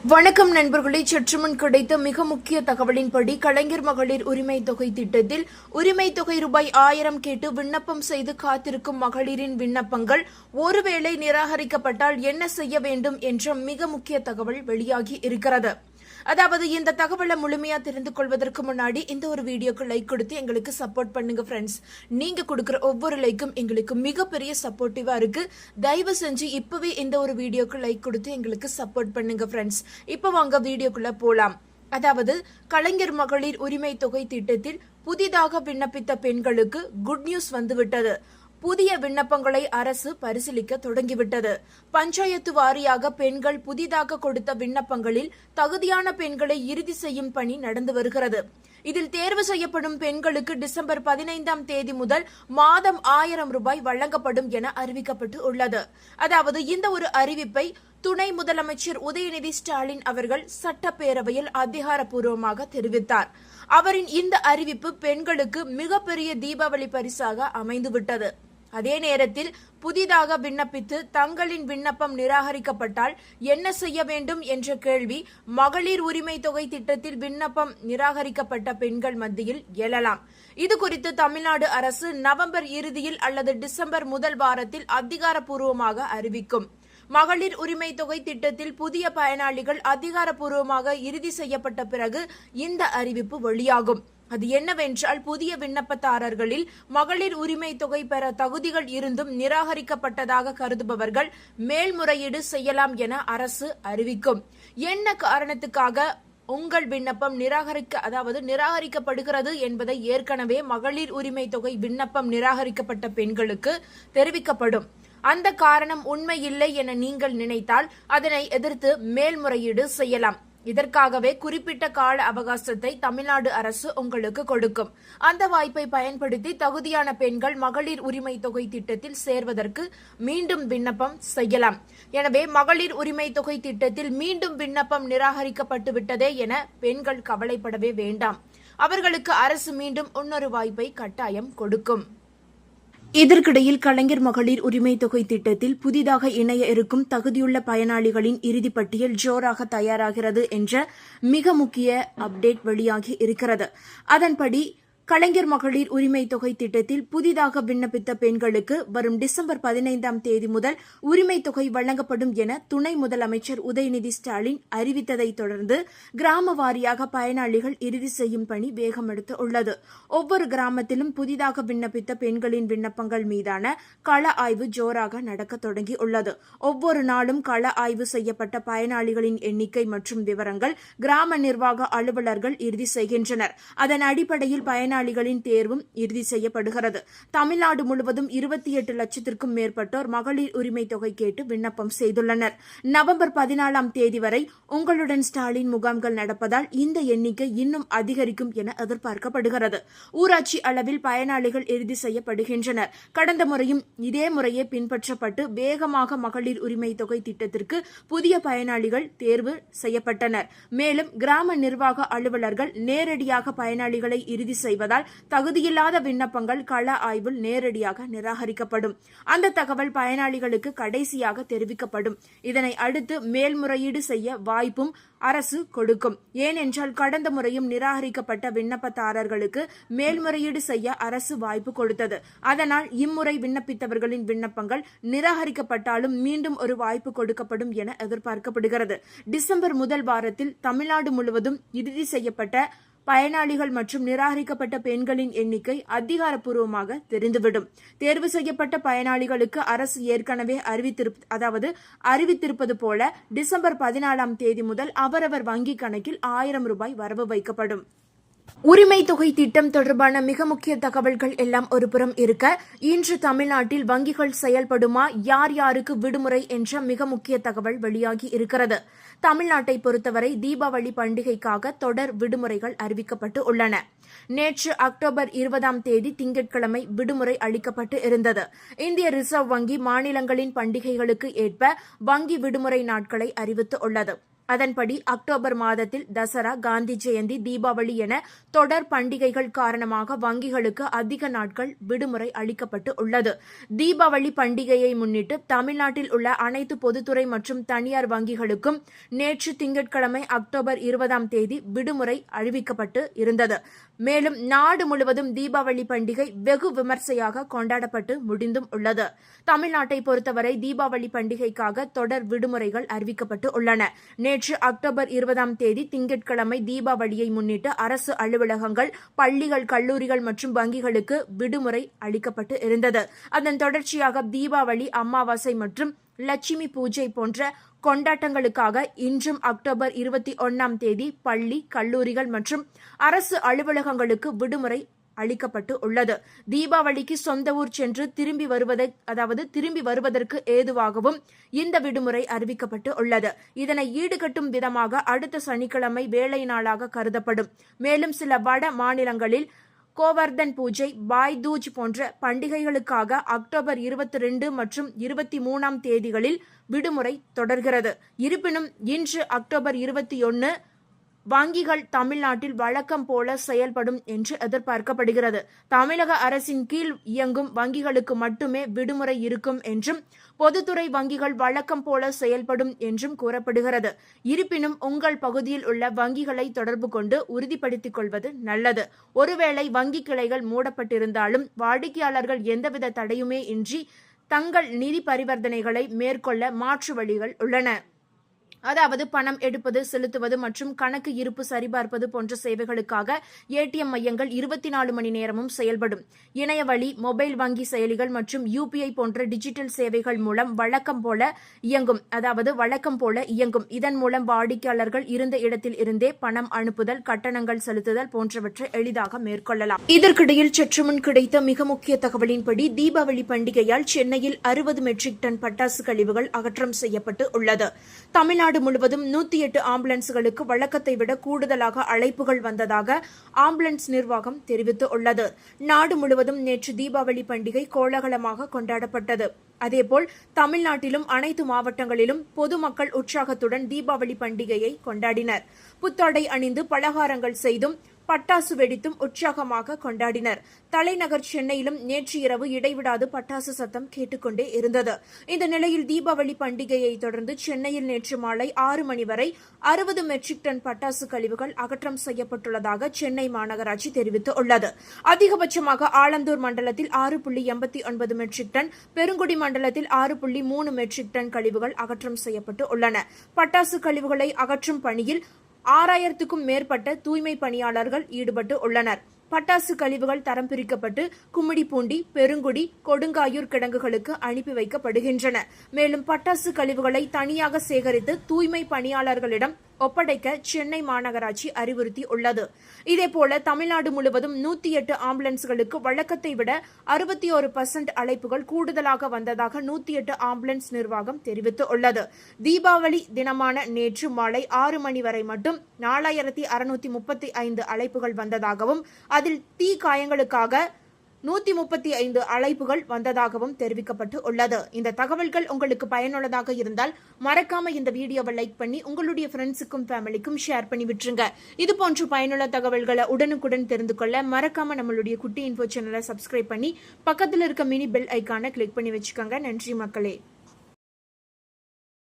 வணக்கம் நண்பர்களே, சற்றுமுன் கிடைத்த மிக முக்கிய தகவலின்படி கலைஞர் மகளிர் உரிமை தொகை திட்டத்தில் உரிமை தொகை ரூபாய் 1000 கேட்டு விண்ணப்பம் செய்து காத்திருக்கும் மகளிரின் விண்ணப்பங்கள் ஒருவேளை நிராகரிக்கப்பட்டால் என்ன செய்ய வேண்டும் என்ற மிக முக்கிய தகவல் வெளியாகி இருக்கிறது. அதாவது இந்த தகவலை முழுமையா தெரிந்து கொள்வதற்கு முன்னாடி இந்த ஒரு வீடியோக்கு லைக் கொடுத்து எங்களுக்கு சப்போர்ட் பண்ணுங்க ஃப்ரெண்ட்ஸ். நீங்க கொடுக்குற ஒவ்வொரு லைக்கும் எங்களுக்கு மிகப்பெரிய சப்போர்ட்டிவா இருக்கு. தயவு செஞ்சு இப்பவே இந்த ஒரு வீடியோக்கு லைக் கொடுத்து எங்களுக்கு சப்போர்ட் பண்ணுங்க ஃப்ரெண்ட்ஸ். இப்போ வாங்க வீடியோக்குள்ள போலாம். அதாவது கலைஞர் மகளிர் உரிமை தொகை திட்டத்தில் புதிதாக விண்ணப்பித்த பெண்களுக்கு குட் நியூஸ் வந்துவிட்டது. புதிய விண்ணப்பங்களை அரசு பரிசீலிக்க தொடங்கிவிட்டது. பஞ்சாயத்து வாரியாக பெண்கள் புதிதாக கொடுத்த விண்ணப்பங்களில் தகுதியான பெண்களை இறுதி செய்யும் பணி நடந்து வருகிறது. இதில் தேர்வு செய்யப்படும் பெண்களுக்கு டிசம்பர் 15ஆம் தேதி முதல் மாதம் 1000 ரூபாய் வழங்கப்படும் என அறிவிக்கப்பட்டு உள்ளது. அதாவது இந்த ஒரு அறிவிப்பை துணை முதலமைச்சர் உதயநிதி ஸ்டாலின் அவர்கள் சட்டப்பேரவையில் அதிகாரப்பூர்வமாக தெரிவித்தார். அவரின் இந்த அறிவிப்பு பெண்களுக்கு மிகப்பெரிய தீபாவளி பரிசாக அமைந்துவிட்டது. அதே நேரத்தில் புதிதாக விண்ணப்பித்து தங்களின் விண்ணப்பம் நிராகரிக்கப்பட்டால் என்ன செய்ய வேண்டும் என்ற கேள்வி மகளிர் உரிமை தொகை திட்டத்தில் விண்ணப்பம் நிராகரிக்கப்பட்ட பெண்கள் மத்தியில் எழலாம். இதுகுறித்து தமிழ்நாடு அரசு நவம்பர் இறுதியில் அல்லது டிசம்பர் முதல் வாரத்தில் அதிகாரப்பூர்வமாக அறிவிக்கும். மகளிர் உரிமை தொகை திட்டத்தில் புதிய பயனாளிகள் அதிகாரப்பூர்வமாக இறுதி செய்யப்பட்ட பிறகு இந்த அறிவிப்பு வெளியாகும். அது என்னவென்றால், புதிய விண்ணப்பதாரர்களில் மகளிர் உரிமை தொகை பெற தகுதிகள் இருந்தும் நிராகரிக்கப்பட்டதாக கருதுபவர்கள் மேல்முறையீடு செய்யலாம் என அரசு அறிவிக்கும். என்ன காரணத்துக்காக உங்கள் விண்ணப்பம் நிராகரிக்கப்படுகிறது என்பதை ஏற்கனவே மகளிர் உரிமை தொகை விண்ணப்பம் நிராகரிக்கப்பட்ட பெண்களுக்கு தெரிவிக்கப்படும். அந்த காரணம் உண்மை இல்லை என நீங்கள் நினைத்தால் அதனை எதிர்த்து மேல்முறையீடு செய்யலாம். இதற்காகவே குறிப்பிட்ட கால அவகாசத்தை தமிழ்நாடு அரசு உங்களுக்கு கொடுக்கும். அந்த வாய்ப்பை பயன்படுத்தி தகுதியான பெண்கள் மகளிர் உரிமை தொகை திட்டத்தில் சேர்வதற்கு மீண்டும் விண்ணப்பம் செய்யலாம். எனவே மகளிர் உரிமை தொகை திட்டத்தில் மீண்டும் விண்ணப்பம் நிராகரிக்கப்பட்டு விட்டதே என பெண்கள் கவலைப்படவே வேண்டாம். அவர்களுக்கு அரசு மீண்டும் இன்னொரு வாய்ப்பை கட்டாயம் கொடுக்கும். இதற்கிடையில் கலைஞர் மகளிர் உரிமை தொகை திட்டத்தில் புதிதாக இணைய இருக்கும் தகுதியுள்ள பயனாளிகளின் இறுதிப் பட்டியல் ஜோராக தயாராகிறது என்ற மிக முக்கிய அப்டேட் வெளியாகி இருக்கிறது. அதன்படி கலைஞர் மகளிர் உரிமை தொகை திட்டத்தில் புதிதாக விண்ணப்பித்த பெண்களுக்கு வரும் டிசம்பர் 15ஆம் தேதி முதல் உரிமை தொகை வழங்கப்படும் என துணை முதலமைச்சர் உதயநிதி ஸ்டாலின் அறிவித்ததை தொடர்ந்து கிராம வாரியாக பயனாளிகள் இறுதி செய்யும் பணி வேகமெடுத்து உள்ளது. ஒவ்வொரு கிராமத்திலும் புதிதாக விண்ணப்பித்த பெண்களின் விண்ணப்பங்கள் மீதான கள ஆய்வு ஜோராக நடக்க தொடங்கியுள்ளது. ஒவ்வொரு நாளும் கள ஆய்வு செய்யப்பட்ட பயனாளிகளின் எண்ணிக்கை மற்றும் விவரங்கள் கிராம நிர்வாக அலுவலர்கள் இறுதி செய்கின்றனர். அதன் அடிப்படையில் பயனாளிகளின் தேர்வும் இறுதி செய்யப்படுகிறது. தமிழ்நாடு முழுவதும் 28 லட்சத்திற்கும் மேற்பட்டோர் மகளிர் உரிமை தொகை கேட்டு விண்ணப்பம் செய்துள்ளனர். நவம்பர் 14ஆம் தேதி வரை உங்களுடன் ஸ்டாலின் முகாம்கள் நடப்பதால் இந்த எண்ணிக்கை இன்னும் அதிகரிக்கும் என எதிர்பார்க்கப்படுகிறது. ஊராட்சி அளவில் பயனாளிகள் இறுதி செய்யப்படுகின்றனர். கடந்த முறையும் இதே முறையே பின்பற்றப்பட்டு வேகமாக மகளிர் உரிமை தொகை திட்டத்திற்கு புதிய பயனாளிகள் தேர்வு செய்யப்பட்டனர். மேலும் கிராம நிர்வாக அலுவலர்கள் நேரடியாக பயனாளிகளை இறுதி செய்வதால் தகுதியில்லாத விண்ணப்பங்கள் கள ஆய்வில் நேரடியாக நிராகரிக்கப்படும். அந்த தகவல் பயனாளிகளுக்கு கடைசியாக தெரிவிக்கப்படும். இதனை அடுத்து மேல்முறையீடு செய்ய வாய்ப்பும் அரசு கொடுக்கும். ஏனென்றால் கடந்த முறையும் நிராகரிக்கப்பட்ட விண்ணப்பதாரர்களுக்கு மேல்முறையீடு செய்ய அரசு வாய்ப்பு கொடுத்தது. அதனால் இம்முறை விண்ணப்பித்தவர்களின் விண்ணப்பங்கள் நிராகரிக்கப்பட்டாலும் மீண்டும் ஒரு வாய்ப்பு கொடுக்கப்படும் என எதிர்பார்க்கப்படுகிறது. டிசம்பர் முதல் வாரத்தில் தமிழ்நாடு முழுவதும் இறுதி செய்யப்பட்ட பயனாளிகள் மற்றும் நிராகரிக்கப்பட்ட பெண்களின் எண்ணிக்கை அதிகாரப்பூர்வமாக தெரிந்துவிடும். தேர்வு செய்யப்பட்ட பயனாளிகளுக்கு அரசு ஏற்கனவே அறிவித்திருப்பது போல டிசம்பர் 14ஆம் தேதி முதல் அவரவர் வங்கிக் கணக்கில் 1000 ரூபாய் வரவு வைக்கப்படும். உரிமை தொகை திட்டம் தொடர்பான மிக முக்கிய தகவல்கள் எல்லாம் ஒருபுறம் இருக்க, இன்று தமிழ்நாட்டில் வங்கிகள் செயல்படுமா, யார் யாருக்கு விடுமுறை என்ற மிக முக்கிய தகவல் வெளியாகி இருக்கிறது. தமிழ்நாட்டை பொறுத்தவரை தீபாவளி பண்டிகைக்காக தொடர் விடுமுறைகள் அறிவிக்கப்பட்டு உள்ளன. நேற்று அக்டோபர் 20ஆம் தேதி திங்கட்கிழமை விடுமுறை அளிக்கப்பட்டு இருந்தது. இந்திய ரிசர்வ் வங்கி மாநிலங்களின் பண்டிகைகளுக்கு ஏற்ப வங்கி விடுமுறை நாட்களை அறிவித்து உள்ளது. அதன்படி அக்டோபர் மாதத்தில் தசரா, காந்தி ஜெயந்தி, தீபாவளி என தொடர் பண்டிகைகள் காரணமாக வங்கிகளுக்கு அதிக நாட்கள் விடுமுறை அளிக்கப்பட்டு உள்ளது. தீபாவளி பண்டிகையை முன்னிட்டு தமிழ்நாட்டில் உள்ள அனைத்து பொதுத்துறை மற்றும் தனியார் வங்கிகளுக்கும் நேற்று திங்கட்கிழமை அக்டோபர் 20 விடுமுறை அறிவிக்கப்பட்டு இருந்தது. மேலும் நாடு முழுவதும் தீபாவளி பண்டிகை வெகு விமர்சையாக கொண்டாடப்பட்டு முடிந்தும் உள்ளது. தமிழ்நாட்டை பொறுத்தவரை தீபாவளி பண்டிகைக்காக தொடர் விடுமுறைகள் அறிவிக்கப்பட்டு உள்ளன. நேற்று அக்டோபர் 20 திங்கட்கிழமை தீபாவளியை முன்னிட்டு அரசு அலுவலகங்கள், பள்ளிகள், கல்லூரிகள் மற்றும் வங்கிகளுக்கு விடுமுறை அளிக்கப்பட்டு இருந்தது. அதன் தொடர்ச்சியாக தீபாவளி, அமாவாசை மற்றும் லட்சுமி பூஜை போன்ற கொண்டாட்டங்களுக்காக இன்றும் அக்டோபர் 21 பள்ளி, கல்லூரிகள் மற்றும் அரசு அலுவலகங்களுக்கு விடுமுறை அளிக்கப்பட்டு உள்ளது. தீபாவளிக்கு சொந்த ஊர் சென்று திரும்பி வருவதற்கு ஏதுவாகவும் இந்த விடுமுறை அறிவிக்கப்பட்டு உள்ளது. இதனை ஈடுகட்டும் விதமாக அடுத்த சனிக்கிழமை வேலை நாளாக கருதப்படும். மேலும் சில வட மாநிலங்களில் கோவர்தன் பூஜை, பாய் தூஜ் போன்ற பண்டிகைகளுக்காக அக்டோபர் 22 மற்றும் 23 தேதிகளில் விடுமுறை தொடர்கிறது. இருப்பினும் இன்று அக்டோபர் 21 வங்கிகள் தமிழ்நாட்டில் வழக்கம் போல செயல்படும் என்று எதிர்பார்க்கப்படுகிறது. தமிழக அரசின் கீழ் இயங்கும் வங்கிகளுக்கு மட்டுமே விடுமுறை இருக்கும் என்றும், பொதுத்துறை வங்கிகள் வழக்கம் போல செயல்படும் என்றும் கூறப்படுகிறது. இருப்பினும் உங்கள் பகுதியில் உள்ள வங்கிகளை தொடர்பு கொண்டு உறுதிப்படுத்திக் கொள்வது நல்லது. ஒருவேளை வங்கி கிளைகள் மூடப்பட்டிருந்தாலும் வாடிக்கையாளர்கள் எந்தவித தடையுமே இன்றி தங்கள் நிதி பரிவர்த்தனைகளை மேற்கொள்ள மாற்று வழிகள் உள்ளன. அதாவது பணம் எடுப்பது, செலுத்துவது மற்றும் கணக்கு இருப்பு சரிபார்ப்பது போன்ற சேவைகளுக்காக ஏடிஎம் மையங்கள் 24 மணி நேரமும் செயல்படும். இணையவழி, மொபைல் வங்கி செயலிகள் மற்றும் UPI போன்ற டிஜிட்டல் சேவைகள் மூலம் வழக்கம் போல இயங்கும். இதன் மூலம் வாடிக்கையாளர்கள் இருந்த இடத்தில் இருந்தே பணம் அனுப்புதல், கட்டணங்கள் செலுத்துதல் போன்றவற்றை எளிதாக மேற்கொள்ளலாம். இதற்கிடையில் சற்று முன் கிடைத்த மிக முக்கிய தகவலின்படி தீபாவளி பண்டிகையால் சென்னையில் 60 மெட்ரிக் டன் பட்டாசு கழிவுகள் அகற்றம் செய்யப்பட்டு உள்ளது. தமிழ்நாடு முழுவதும் 108 ஆம்புலன்ஸ்களுக்கு வழக்கத்தை விட கூடுதலாக அழைப்புகள் வந்ததாக ஆம்புலன்ஸ் நிர்வாகம் தெரிவித்துள்ளது. நாடு முழுவதும் நேற்று தீபாவளி பண்டிகை கோலாகலமாக கொண்டாடப்பட்டது. அதேபோல் தமிழ்நாட்டிலும் அனைத்து மாவட்டங்களிலும் பொதுமக்கள் உற்சாகத்துடன் தீபாவளி பண்டிகையை கொண்டாடினர். புத்தாடை அணிந்து பலகாரங்கள் செய்தும் பட்டாசு வெடித்தும் உற்சாகமாக கொண்டாடினர். தலைநகர் சென்னையிலும் நேற்று இரவு இடைவிடாது பட்டாசு சத்தம் கேட்டுக்கொண்டே இருந்தது. இந்த நிலையில் தீபாவளி பண்டிகையை தொடர்ந்து சென்னையில் நேற்று மாலை 6 மணி வரை 60 மெட்ரிக் டன் பட்டாசு கழிவுகள் அகற்றம் செய்யப்பட்டுள்ளதாக சென்னை மாநகராட்சி தெரிவித்துள்ளது. அதிகபட்சமாக ஆலந்தூர் மண்டலத்தில் 6.89 மெட்ரிக் டன், பெருங்குடி மண்டலத்தில் 6.3 மெட்ரிக் டன் கழிவுகள் அகற்றம் செய்யப்பட்டு உள்ளன. பட்டாசு கழிவுகளை அகற்றும் பணியில் 6000க்கும் மேற்பட்ட தூய்மை பணியாளர்கள் ஈடுபட்டு உள்ளனர். பட்டாசு கழிவுகள் தரம் பிரிக்கப்பட்டு கும்மிடிப்பூண்டி, பெருங்குடி, கொடுங்காயூர் கிடங்குகளுக்கு அனுப்பி வைக்கப்படுகின்றன. மேலும் பட்டாசு கழிவுகளை தனியாக சேகரித்து தூய்மை பணியாளர்களிடம் ஒப்படைக்க சென்னை மாநகராட்சி அறிவுறுத்தி உள்ளது. இதேபோல தமிழ்நாடு முழுவதும் 108 ஆம்புலன்ஸ்களுக்கு வழக்கத்தை விட 61% அழைப்புகள் கூடுதலாக வந்ததாக 108 ஆம்புலன்ஸ் நிர்வாகம் தெரிவித்துள்ளது. தீபாவளி தினமான நேற்று மாலை 6 மணி வரை மட்டும் 4635 அழைப்புகள் வந்ததாகவும், அதில் தீ காயங்களுக்காக 135 அழைப்புகள் வந்ததாகவும் தெரிவிக்கப்பட்டு உள்ளது. இந்த தகவல்கள் உங்களுக்கு பயனுள்ளதாக இருந்தால் மறக்காம இந்த வீடியோவை லைக் பண்ணி உங்களுடைய ஃப்ரெண்ட்ஸுக்கும் ஃபேமிலிக்கும் ஷேர் பண்ணி விட்டுருங்க. இது போன்ற பயனுள்ள தகவல்களை உடனுக்குடன் தெரிந்து கொள்ள மறக்காம நம்மளுடைய குட்டி இன்ஃபோ சேனலை சப்ஸ்கிரைப் பண்ணி பக்கத்தில் இருக்க மினி பெல் ஐக்கானை கிளிக் பண்ணி வச்சுக்கோங்க. நன்றி மக்களே.